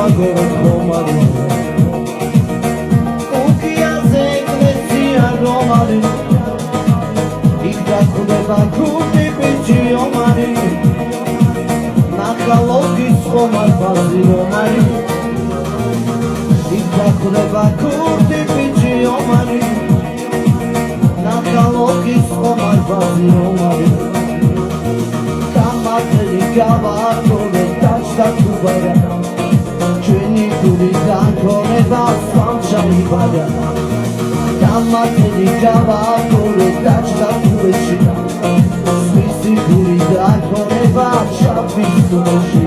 ვაგოროთ ხომარი უკიაზე ეკლესია რომარი იქ დახვდება გუნდი ბიჭი ომარი ნახალოგის ხომარ ბაზი რომარი იქ დახვდება გუნდი ბიჭი ომარი ნახალოგის ხომარ ბაზი რომარი გამართლი გავაკორე დაჭდა თუბარა ჩვენი გული დაქორება სამშაიბარა გამართლი გავაკორე დაჭდა თუბეში მისი გული დაქორება შაფის თუბეში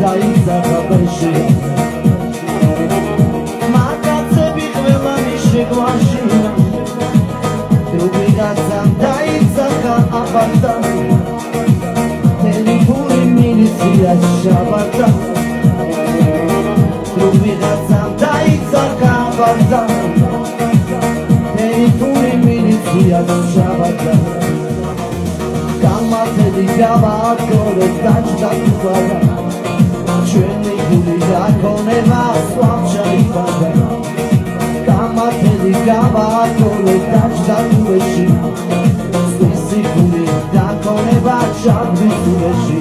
დაიძახა ბეში მაგაცები ყველანი შეგვაშინა დროიგაცამ დაიძახა აბარდა ტელეფონი მილიცია შაბარდა დროიგაცამ დაიძახა აბარდა ტელეფონი მილიცია შაბარდა გამართლი გავაკორე დაჭდა თუბარა ჩვენი გული დაქორება სამშაიბარა გამართლი გავაკორე დაჭდა თუბეში მისი გული დაქორება შავი თუბეში